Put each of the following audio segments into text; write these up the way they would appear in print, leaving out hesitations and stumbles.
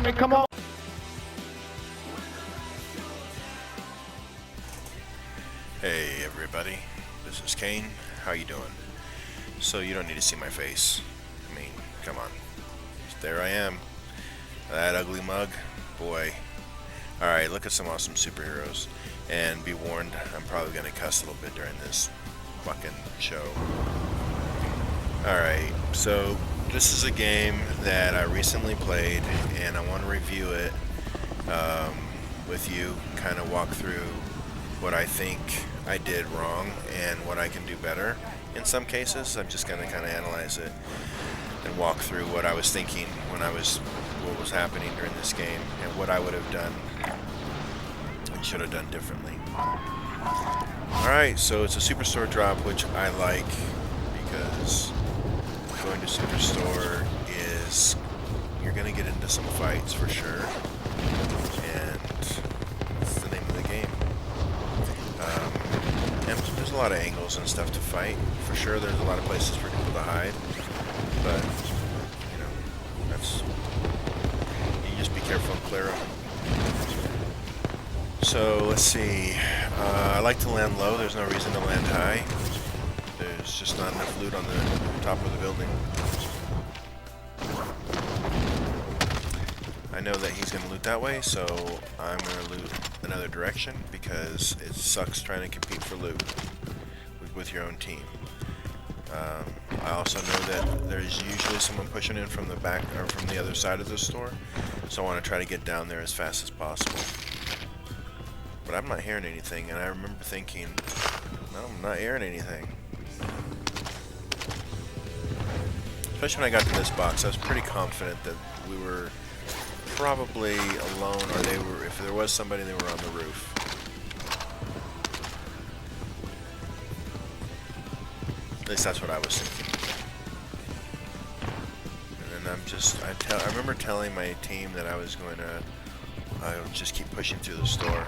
me, come on. Hey everybody, this is Kane. How you doing? So you don't need to see my face. I mean, come on. There I am. That ugly mug. Boy. Alright, look at some awesome superheroes. And be warned, I'm probably going to cuss a little bit during this fucking show. Alright, so this is a game that I recently played and I want to review it with you, kind of walk through what I think I did wrong and what I can do better. In some cases, I'm just going to kind of analyze it and walk through what I was thinking when what was happening during this game and what I would have done and should have done differently. Alright, so it's a Superstore drop, which I like because going to Superstore is, you're going to get into some fights for sure, and it's the name of the game. And there's a lot of angles and stuff to fight. For sure, there's a lot of places for people to hide, but, you know, that's, you just be careful and clear them. So, let's see, I like to land low, there's no reason to land high. There's just not enough loot on the top of the building. I know that he's going to loot that way, so I'm going to loot another direction because it sucks trying to compete for loot with your own team. I also know that there's usually someone pushing in from the back or from the other side of the store, so I want to try to get down there as fast as possible. But I'm not hearing anything, and I remember thinking, no, I'm not hearing anything. Especially when I got to this box, I was pretty confident that we were probably alone, or they were, if there was somebody, they were on the roof. At least that's what I was thinking. And then I remember telling my team that I would just keep pushing through the store.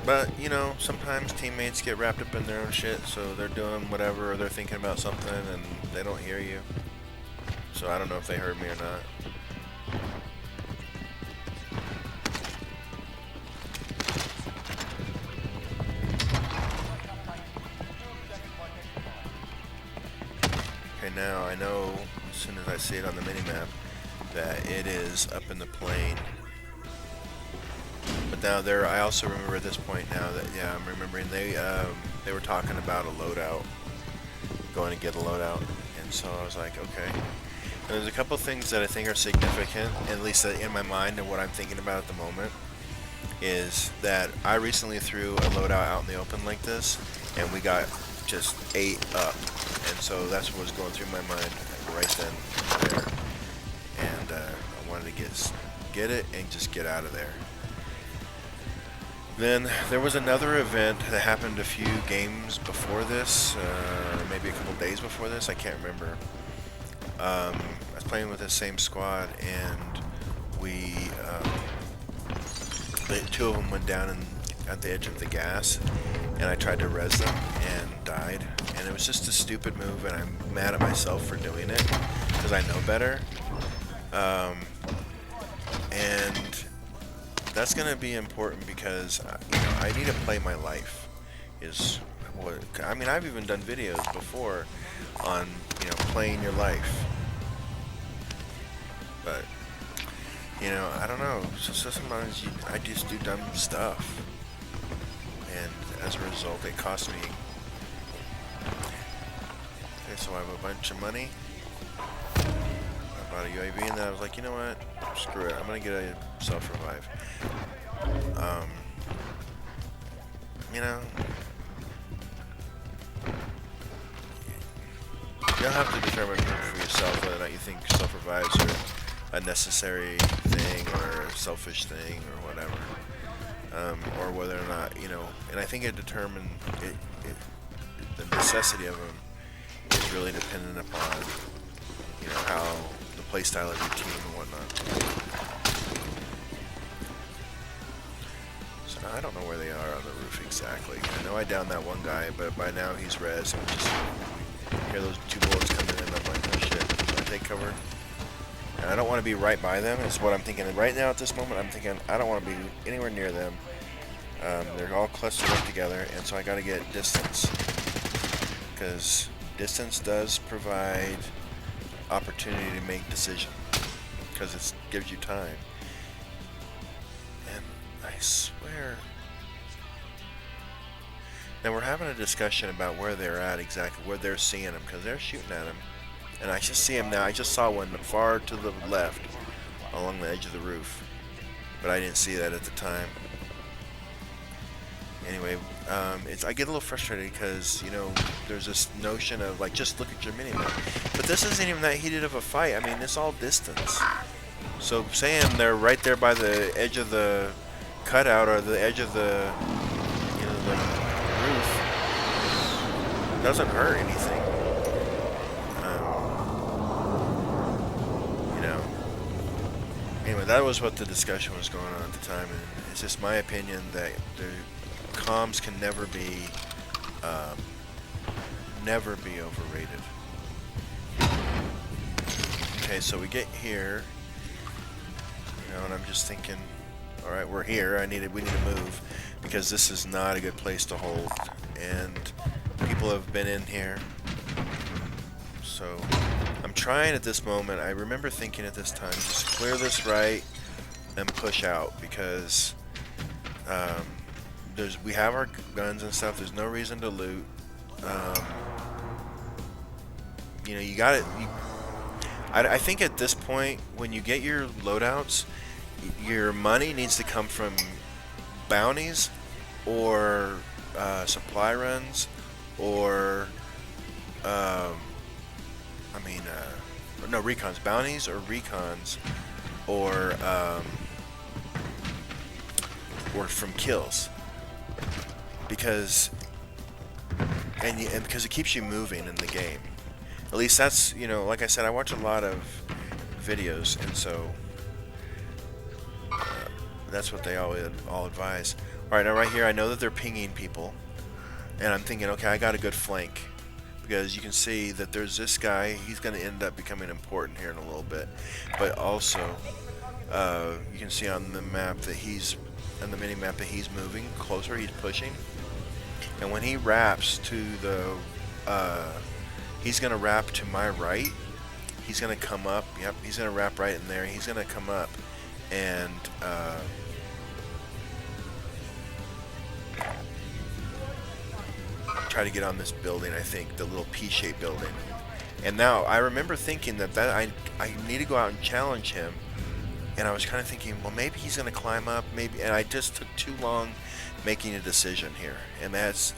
But, you know, sometimes teammates get wrapped up in their own shit, so they're doing whatever, or they're thinking about something, and they don't hear you. So I don't know if they heard me or not. Okay, now I know, as soon as I see it on the minimap, that it is up in the plane. But now I also remember at this point now that, yeah, I'm remembering they were talking about a loadout, going to get a loadout, and so I was like, okay. And there's a couple things that I think are significant, at least in my mind and what I'm thinking about at the moment, is that I recently threw a loadout out in the open like this, and we got just ate up, and so that's what was going through my mind right then and there, and I wanted to get it and just get out of there. Then there was another event that happened a few games before this, maybe a couple days before this, I can't remember. I was playing with the same squad, and two of them went down at the edge of the gas, and I tried to res them and died. And it was just a stupid move, and I'm mad at myself for doing it because I know better. And that's going to be important because, you know, I need to play my life. I mean, I've even done videos before on, you know, playing your life. But, you know, I don't know. So sometimes I just do dumb stuff. And as a result, it costs me. Okay, so I have a bunch of money. I bought a UAV, and then I was like, you know what? Screw it. I'm going to get a self-revive. You know, you'll have to determine for yourself whether or not you think self-revives are a necessary thing or a selfish thing or whatever. Or whether or not, you know, and I think it determines the necessity of them is really dependent upon, you know, how the playstyle of your team and whatnot. So I don't know where they are on the roof exactly. I know I downed that one guy, but by now he's res, and Hear those 2 bullets coming in, I'm like, oh shit. So I take cover. And I don't want to be right by them, is what I'm thinking. Right now, at this moment, I'm thinking I don't want to be anywhere near them. They're all clustered up together, and so I got to get distance. Because distance does provide opportunity to make decision. Because it gives you time. And I swear... Now we're having a discussion about where they're at exactly, where they're seeing them, because they're shooting at him. And I just see him now. I just saw one far to the left along the edge of the roof. But I didn't see that at the time. Anyway, I get a little frustrated because, you know, there's this notion of, like, just look at your minimap. But this isn't even that heated of a fight. I mean, it's all distance. So saying they're right there by the edge of the cutout or the edge of the, you know, the roof doesn't hurt anything. You know. Anyway, that was what the discussion was going on at the time, and it's just my opinion that the comms can never be overrated. Okay, so we get here, you know, and I'm just thinking, all right, we're here. We need to move because this is not a good place to hold, and people have been in here. So I'm trying at this moment. I remember thinking at this time, just clear this right and push out because we have our guns and stuff. There's no reason to loot. You know, you got it. I think at this point, when you get your loadouts, your money needs to come from bounties or supply runs or no, recons. Bounties or recons or from kills. Because because it keeps you moving in the game. At least that's, you know, like I said, I watch a lot of videos, and so that's what they all advise. Alright, now right here, I know that they're pinging people, and I'm thinking, okay, I got a good flank, because you can see that there's this guy. He's going to end up becoming important here in a little bit, but also you can see on the map that on the mini map that he's moving closer, he's pushing, and when he wraps to the he's going to wrap to my right. He's going to come up. Yep, he's going to wrap right in there. He's going to come up and try to get on this building, I think, the little P-shaped building. And now, I remember thinking that I need to go out and challenge him. And I was kind of thinking, well, maybe he's going to climb up, maybe. And I just took too long making a decision here. And that's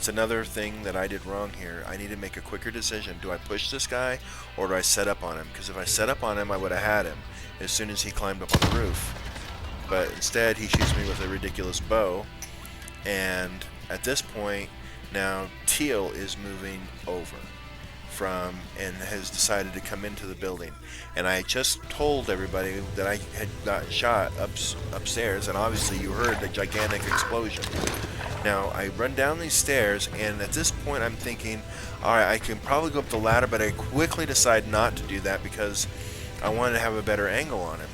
another thing that I did wrong here. I need to make a quicker decision. Do I push this guy, or do I set up on him? Because if I set up on him, I would have had him as soon as he climbed up on the roof. But instead, he shoots me with a ridiculous bow. And at this point, now Teal is moving over and has decided to come into the building. And I just told everybody that I had got shot upstairs, and obviously you heard the gigantic explosion. Now, I run down these stairs, and at this point I'm thinking, alright, I can probably go up the ladder, but I quickly decide not to do that because I wanted to have a better angle on him.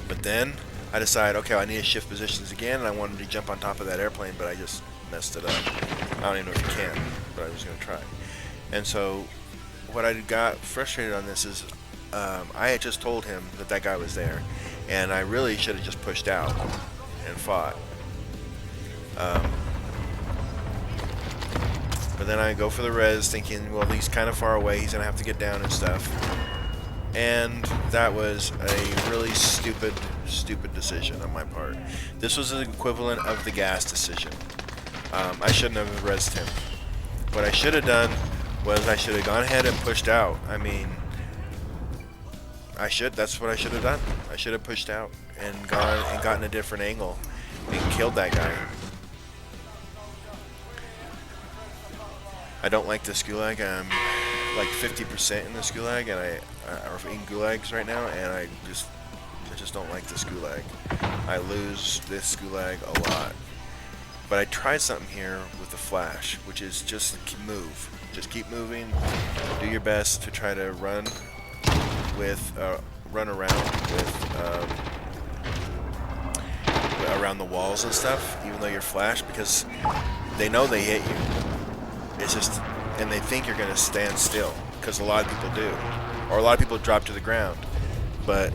But then I decide, okay, I need to shift positions again, and I wanted to jump on top of that airplane, but I just messed it up. I don't even know if you can, but I was going to try. And so what I got frustrated on this is I had just told him that guy was there, and I really should have just pushed out and fought. But then I go for the res thinking, well, he's kind of far away, he's going to have to get down and stuff. And that was a really stupid decision on my part. This was the equivalent of the gas decision. I shouldn't have resed him. What I should have done was I should have gone ahead and pushed out. I mean, that's what I should have done. I should have pushed out and gotten a different angle and killed that guy. I don't like this gulag. I'm like 50% in this gulag, and or in gulags right now, and I just don't like this gulag. I lose this gulag a lot. But I tried something here with the flash, which is just move. Just keep moving. Do your best to try to run around with around the walls and stuff, even though you're flash, because they know they hit you. It's just, and they think you're gonna stand still, because a lot of people do, or a lot of people drop to the ground. But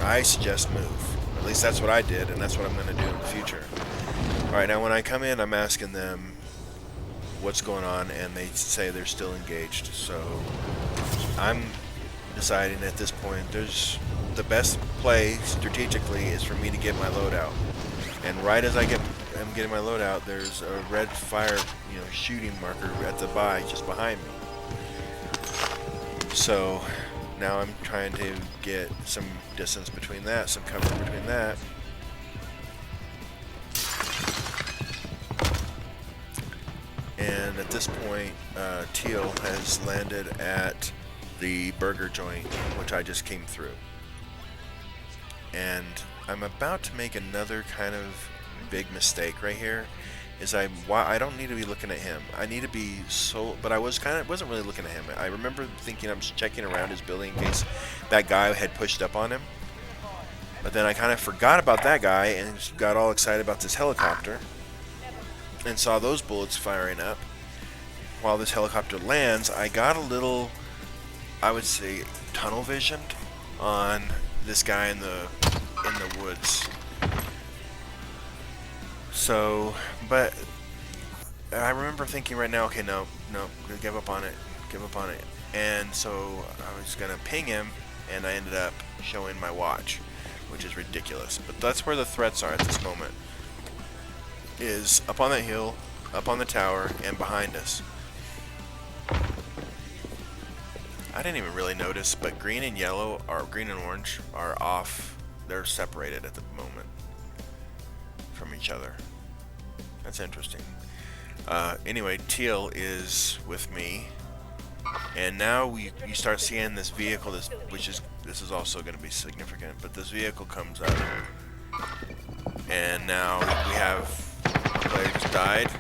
I suggest move. At least that's what I did, and that's what I'm gonna do in the future. All right, now when I come in, I'm asking them what's going on, and they say they're still engaged. So I'm deciding at this point, the best play strategically is for me to get my loadout. And right as I'm getting my loadout, there's a red fire, shooting marker at the buy just behind me. So now I'm trying to get some distance between that, some cover between that. And at this point, Teal has landed at the burger joint, which I just came through. And I'm about to make another kind of big mistake right here. I don't need to be looking at him. I need to be but I wasn't really looking at him. I remember thinking I'm just checking around his building in case that guy had pushed up on him. But then I kind of forgot about that guy and got all excited about this helicopter and saw those bullets firing up. While this helicopter lands, I got a little, I would say, tunnel visioned on this guy in the woods. So, but I remember thinking right now, okay, no, give up on it. And so I was gonna ping him, and I ended up showing my watch, which is ridiculous. But that's where the threats are at this moment. Is up on that hill, up on the tower, and behind us. I didn't even really notice, but green and orange are off. They're separated at the moment from each other. That's interesting. Anyway, Teal is with me, and now you start seeing this vehicle. This is also going to be significant. But this vehicle comes up, and now we have a player just died.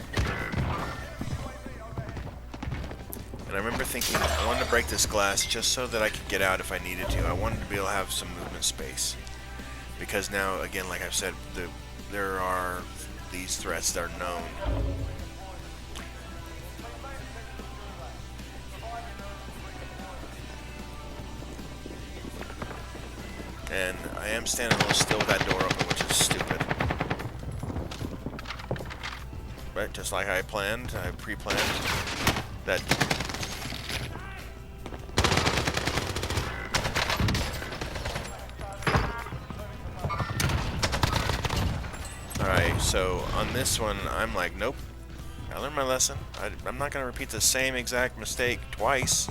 And I remember thinking I wanted to break this glass just so that I could get out if I needed to. I wanted to be able to have some movement space. Because now, again, like I've said, there are these threats that are known. And I am standing a little still with that door open, which is stupid. Right, just like I planned, I pre-planned that. Alright, so on this one, I'm like, nope. I learned my lesson. I'm not going to repeat the same exact mistake twice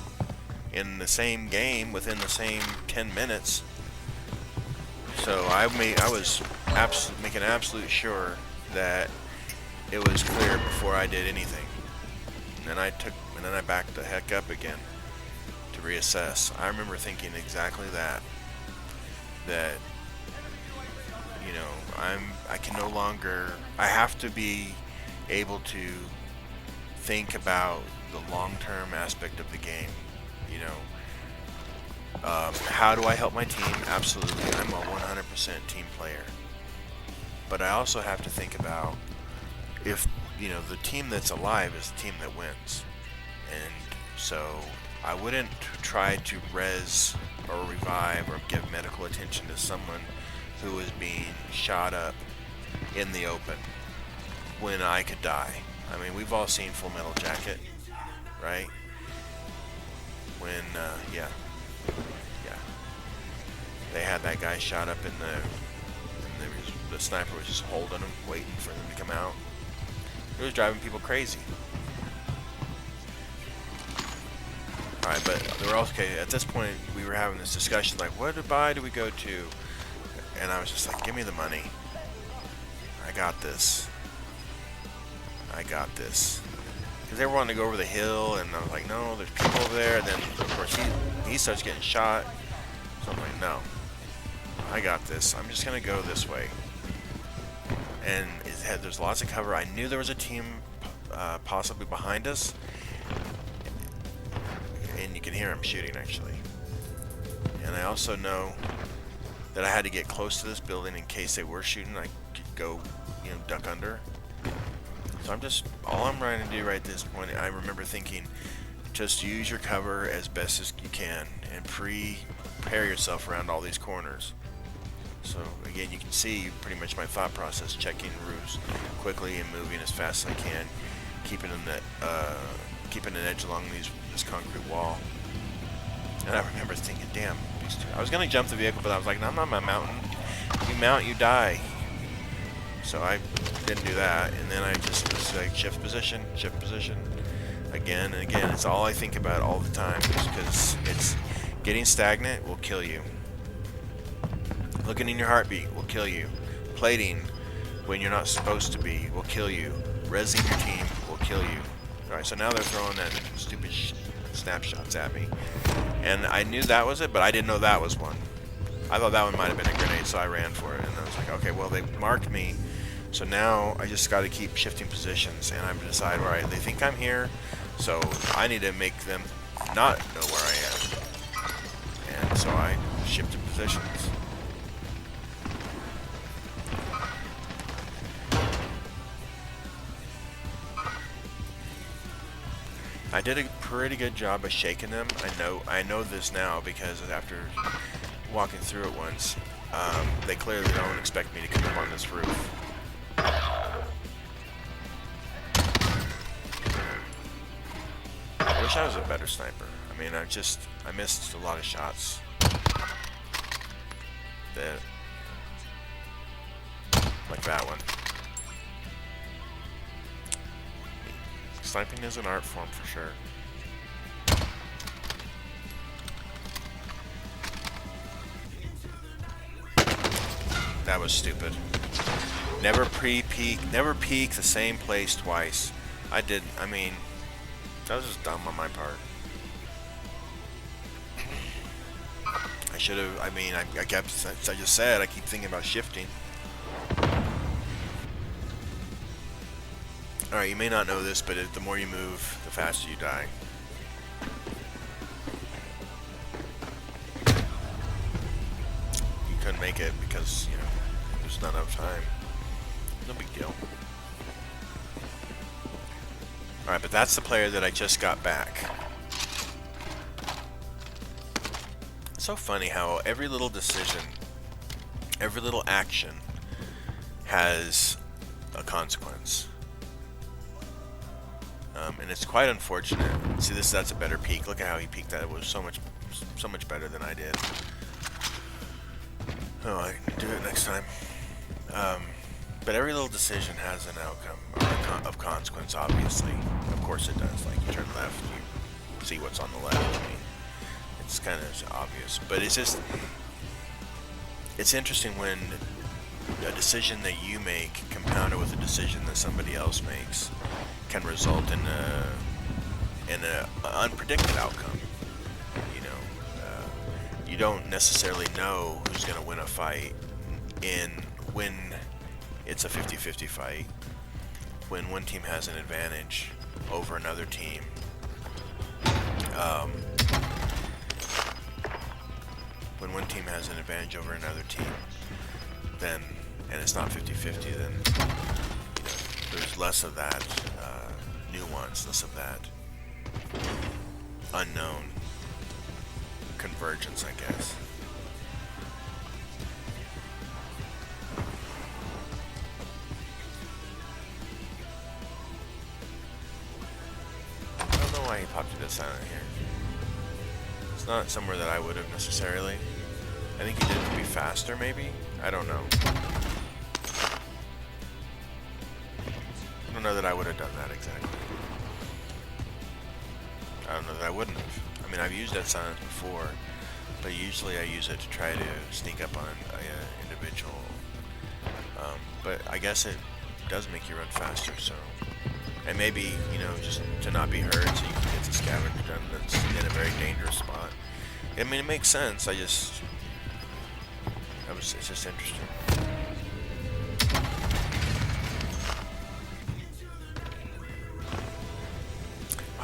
in the same game within the same 10 minutes. So I was making absolute sure that it was clear before I did anything. And then I backed the heck up again to reassess. I remember thinking exactly that. That, I have to be able to think about the long-term aspect of the game. How do I help my team? Absolutely, I'm a 100% team player. But I also have to think about if, the team that's alive is the team that wins. And so I wouldn't try to res or revive or give medical attention to someone who is being shot up in the open when I could die. I mean, we've all seen Full Metal Jacket, right? When, they had that guy shot up in the sniper was just holding him, waiting for them to come out. It was driving people crazy. Alright, but they were also, okay, at this point, we were having this discussion, like, what buy do we go to? And I was just like, give me the money. I got this. Because they were wanting to go over the hill, and I was like, no, there's people over there. And then, of course, he starts getting shot. So I'm like, no, I got this. I'm just going to go this way. And there's lots of cover. I knew there was a team possibly behind us, and you can hear them shooting actually. And I also know that I had to get close to this building in case they were shooting. I could go, duck under. So all I'm trying to do right at this point, I remember thinking, just use your cover as best as you can and prepare yourself around all these corners. So again, you can see pretty much my thought process, checking roofs quickly and moving as fast as I can, keeping an edge along this concrete wall. And I remember thinking, damn, I was going to jump the vehicle, but I was like, no, I'm not my mountain. You mount, you die. So I didn't do that, and then I just was like, shift position, again and again. It's all I think about all the time, because it's getting stagnant will kill you. Looking in your heartbeat will kill you. Plating when you're not supposed to be will kill you. Rezzing your team will kill you. Alright, so now they're throwing that stupid snapshots at me. And I knew that was it, but I didn't know that was one. I thought that one might have been a grenade, so I ran for it. And I was like, okay, well, they marked me. So now I just got to keep shifting positions, and I'm to decide, alright, they think I'm here, so I need to make them not know where I am. And so I shifted positions. I did a pretty good job of shaking them. I know this now because after walking through it once, they clearly don't expect me to come up on this roof. I wish I was a better sniper. I mean, I missed a lot of shots. Like that one. Sniping is an art form for sure. That was stupid. Never peek the same place twice. I mean, that was just dumb on my part. I should have, I just said, I keep thinking about shifting. Alright, you may not know this, but the more you move, the faster you die. You couldn't make it because, there's not enough time. No big deal. Alright, but that's the player that I just got back. It's so funny how every little decision, every little action has a consequence. And it's quite unfortunate. See, that's a better peek. Look at how he peeked that. It was so much better than I did. Oh, I can do it next time. But every little decision has an outcome of consequence, obviously. Of course it does. Like, you turn left, you see what's on the left. I mean, it's kind of obvious. But it's interesting when a decision that you make compounded with a decision that somebody else makes can result in an unpredicted outcome. You don't necessarily know who's going to win a fight when it's a 50-50 fight, when one team has an advantage over another team. When one team has an advantage over another team, then, and it's not 50-50, then there's less of that nuance, less of that unknown convergence, I guess. I don't know why he popped it silent here. It's not somewhere that I would have necessarily. I think he did it to be faster, maybe? I don't know. I don't know that I would have done that exactly. I don't know that I wouldn't have. I mean, I've used that silence before, but usually I use it to try to sneak up on an individual. But I guess it does make you run faster, so... And maybe, just to not be heard so you can get the scavenger done that's in a very dangerous spot. I mean, it makes sense, it's just interesting.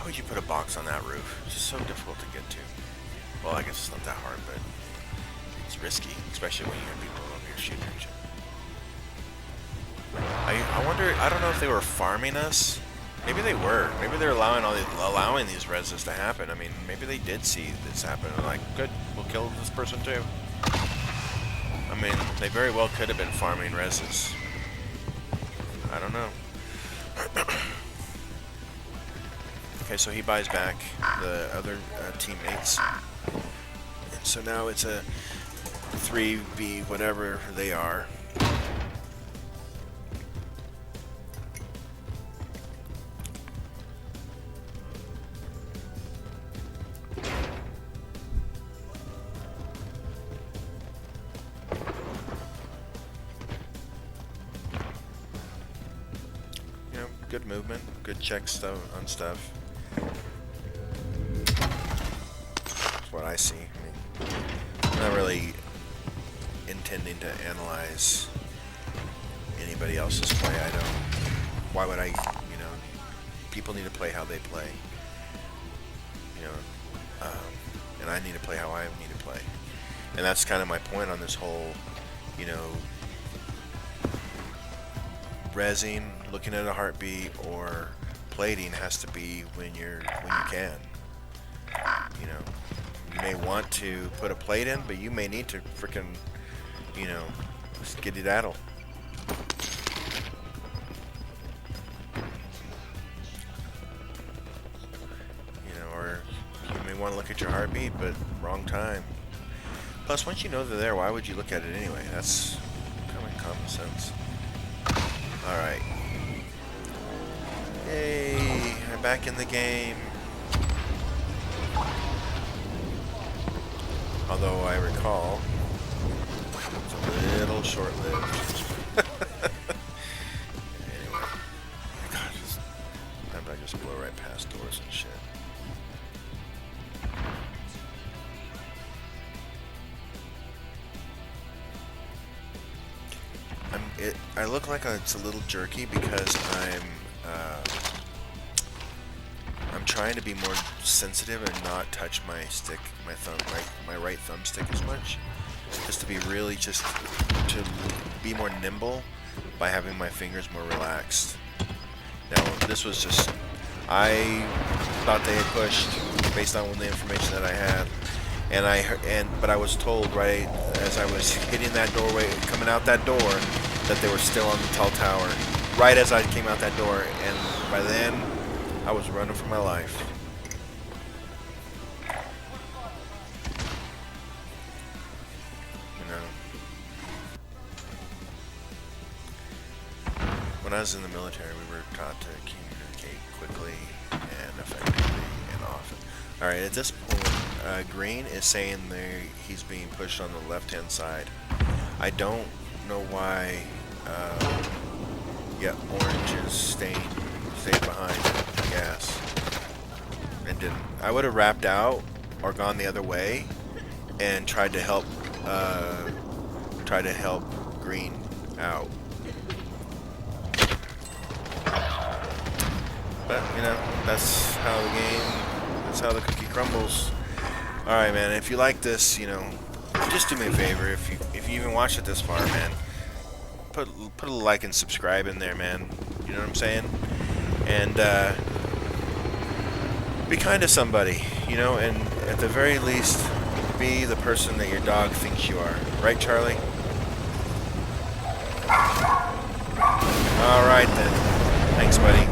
would you put a box on that roof? It's just so difficult to get to. Well, I guess it's not that hard, but it's risky, especially when you have people over here shooting at you. I wonder, I don't know if they were farming us. Maybe they were. Maybe they're allowing these reses to happen. I mean, maybe they did see this happen. They're like, good, we'll kill this person too. I mean, they very well could have been farming reses. I don't know. Okay, so he buys back the other teammates. And so now it's a 3v whatever they are. Good movement, good check stuff on stuff. That's what I see. I mean, I'm not really intending to analyze anybody else's play. I don't. Why would I? You know, people need to play how they play. You know, and I need to play how I need to play. And that's kind of my point on this whole, you know, rezzing, looking at a heartbeat, or plating has to be when you can. You know, you may want to put a plate in, but you may need to freaking, you know, skiddy-daddle. You know, or you may want to look at your heartbeat, but wrong time. Plus, once you know they're there, why would you look at it anyway? That's kind of common sense. Alright. Yay, I'm back in the game. Although I recall, it's a little short-lived. Anyway. God, sometimes I just blow right past doors and shit. I look like it's a little jerky because I'm trying to be more sensitive and not touch my stick, my right thumbstick as much, just to be really to be more nimble by having my fingers more relaxed. Now this was just, I thought they had pushed based on the information that I had, but I was told right as I was hitting that doorway, coming out that door, that they were still on the tall tower, right as I came out that door, and by then, I was running for my life. You know, when I was in the military, we were taught to communicate quickly and effectively and often. Alright, at this point, Green is saying he's being pushed on the left-hand side. I don't know why. Yeah, orange is stayed behind gas and didn't. I would have wrapped out or gone the other way and tried to help Green out. But you know, that's how the cookie crumbles. All right, man. If you like this, you know, just do me a favor. If you even watched it this far, man. Put a like and subscribe in there, man. You know what I'm saying? And be kind to somebody, you know, and at the very least, be the person that your dog thinks you are. Right, Charlie? All right, then. Thanks, buddy.